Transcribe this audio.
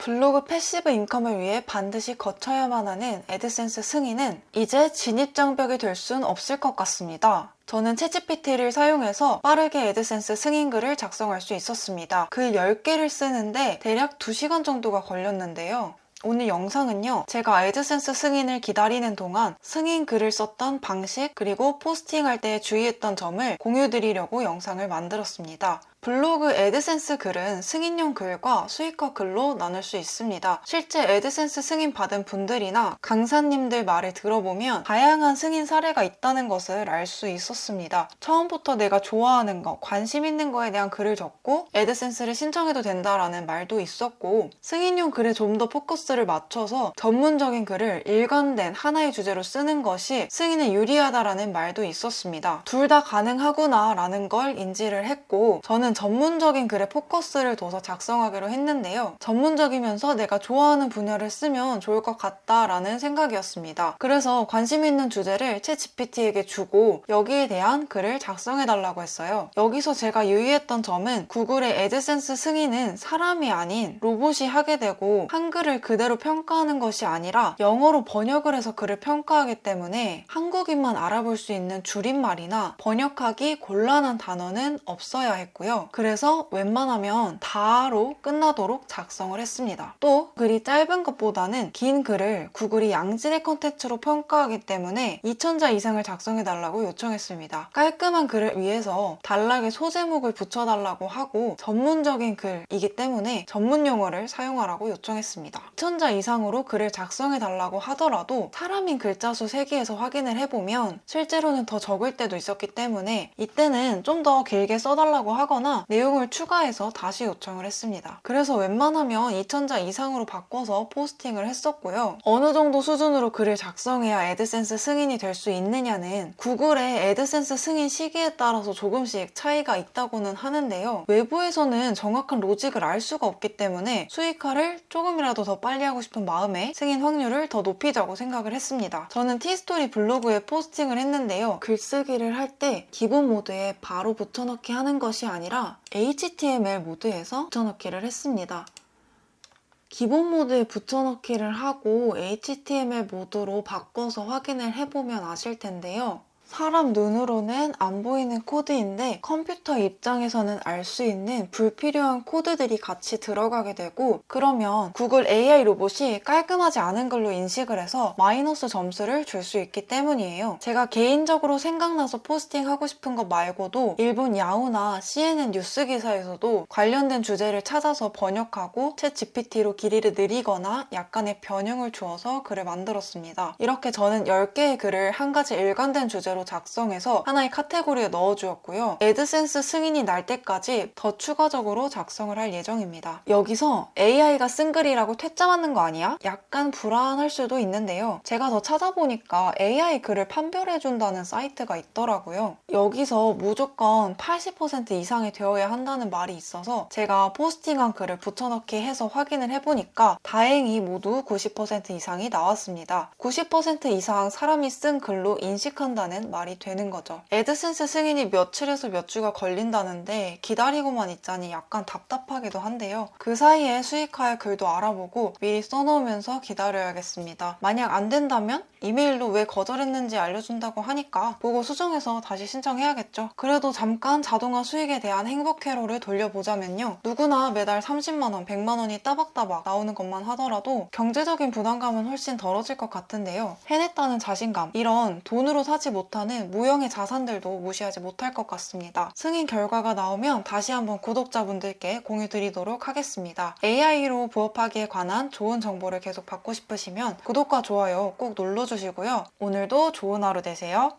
블로그 패시브 인컴을 위해 반드시 거쳐야만 하는 애드센스 승인은 이제 진입장벽이 될 순 없을 것 같습니다. 저는 챗GPT를 사용해서 빠르게 애드센스 승인글을 작성할 수 있었습니다. 글 10개를 쓰는데 대략 2시간 정도가 걸렸는데요. 오늘 영상은요, 제가 애드센스 승인을 기다리는 동안 승인 글을 썼던 방식 그리고 포스팅할 때 주의했던 점을 공유드리려고 영상을 만들었습니다. 블로그 애드센스 글은 승인용 글과 수익화 글로 나눌 수 있습니다. 실제 애드센스 승인 받은 분들이나 강사님들 말을 들어보면 다양한 승인 사례가 있다는 것을 알 수 있었습니다. 처음부터 내가 좋아하는 거, 관심 있는 거에 대한 글을 적고 애드센스를 신청해도 된다라는 말도 있었고, 승인용 글에 좀 더 포커스를 맞춰서 전문적인 글을 일관된 하나의 주제로 쓰는 것이 승인에 유리하다라는 말도 있었습니다. 둘 다 가능하구나 라는 걸 인지를 했고, 저는 전문적인 글에 포커스를 둬서 작성하기로 했는데요. 전문적이면서 내가 좋아하는 분야를 쓰면 좋을 것 같다라는 생각이었습니다. 그래서 관심 있는 주제를 챗GPT에게 주고 여기에 대한 글을 작성해달라고 했어요. 여기서 제가 유의했던 점은 구글의 애드센스 승인은 사람이 아닌 로봇이 하게 되고 한글을 그대로 평가하는 것이 아니라 영어로 번역을 해서 글을 평가하기 때문에 한국인만 알아볼 수 있는 줄임말이나 번역하기 곤란한 단어는 없어야 했고요. 그래서 웬만하면 다로 끝나도록 작성을 했습니다. 또 글이 짧은 것보다는 긴 글을 구글이 양질의 컨텐츠로 평가하기 때문에 2000자 이상을 작성해달라고 요청했습니다. 깔끔한 글을 위해서 단락에 소제목을 붙여달라고 하고 전문적인 글이기 때문에 전문 용어를 사용하라고 요청했습니다. 2000자 이상으로 글을 작성해달라고 하더라도 사람인 글자 수 세기에서 확인을 해보면 실제로는 더 적을 때도 있었기 때문에 이때는 좀 더 길게 써달라고 하거나 내용을 추가해서 다시 요청을 했습니다. 그래서 웬만하면 2000자 이상으로 바꿔서 포스팅을 했었고요. 어느 정도 수준으로 글을 작성해야 애드센스 승인이 될 수 있느냐는 구글의 애드센스 승인 시기에 따라서 조금씩 차이가 있다고는 하는데요. 외부에서는 정확한 로직을 알 수가 없기 때문에 수익화를 조금이라도 더 빨리 하고 싶은 마음에 승인 확률을 더 높이자고 생각을 했습니다. 저는 티스토리 블로그에 포스팅을 했는데요. 글쓰기를 할 때 기본 모드에 바로 붙여넣기 하는 것이 아니라 HTML 모드에서 붙여넣기를 했습니다. 기본 모드에 붙여넣기를 하고 HTML 모드로 바꿔서 확인을 해보면 아실 텐데요. 사람 눈으로는 안 보이는 코드인데 컴퓨터 입장에서는 알 수 있는 불필요한 코드들이 같이 들어가게 되고, 그러면 구글 AI 로봇이 깔끔하지 않은 걸로 인식을 해서 마이너스 점수를 줄 수 있기 때문이에요. 제가 개인적으로 생각나서 포스팅하고 싶은 것 말고도 일본 야후나 CNN 뉴스 기사에서도 관련된 주제를 찾아서 번역하고 챗 GPT로 길이를 늘리거나 약간의 변형을 주어서 글을 만들었습니다. 이렇게 저는 10개의 글을 한 가지 일관된 주제로 작성해서 하나의 카테고리에 넣어주었고요. 애드센스 승인이 날 때까지 더 추가적으로 작성을 할 예정입니다. 여기서 AI가 쓴 글이라고 퇴짜 맞는 거 아니야? 약간 불안할 수도 있는데요. 제가 더 찾아보니까 AI 글을 판별해준다는 사이트가 있더라고요. 여기서 무조건 80% 이상이 되어야 한다는 말이 있어서 제가 포스팅한 글을 붙여넣기 해서 확인을 해보니까 다행히 모두 90% 이상이 나왔습니다. 90% 이상 사람이 쓴 글로 인식한다는 말이 되는 거죠. 애드센스 승인이 며칠에서 몇 주가 걸린다는데 기다리고만 있자니 약간 답답하기도 한데요. 그 사이에 수익화의 글도 알아보고 미리 써놓으면서 기다려야겠습니다. 만약 안 된다면 이메일로 왜 거절했는지 알려준다고 하니까 보고 수정해서 다시 신청해야겠죠. 그래도 잠깐 자동화 수익에 대한 행복 회로를 돌려보자면요. 누구나 매달 30만원, 100만원이 따박따박 나오는 것만 하더라도 경제적인 부담감은 훨씬 덜어질 것 같은데요. 해냈다는 자신감, 이런 돈으로 사지 못하는 무형의 자산들도 무시하지 못할 것 같습니다. 승인 결과가 나오면 다시 한번 구독자분들께 공유드리도록 하겠습니다. AI로 부업하기에 관한 좋은 정보를 계속 받고 싶으시면 구독과 좋아요 꼭 눌러주시고요. 오늘도 좋은 하루 되세요.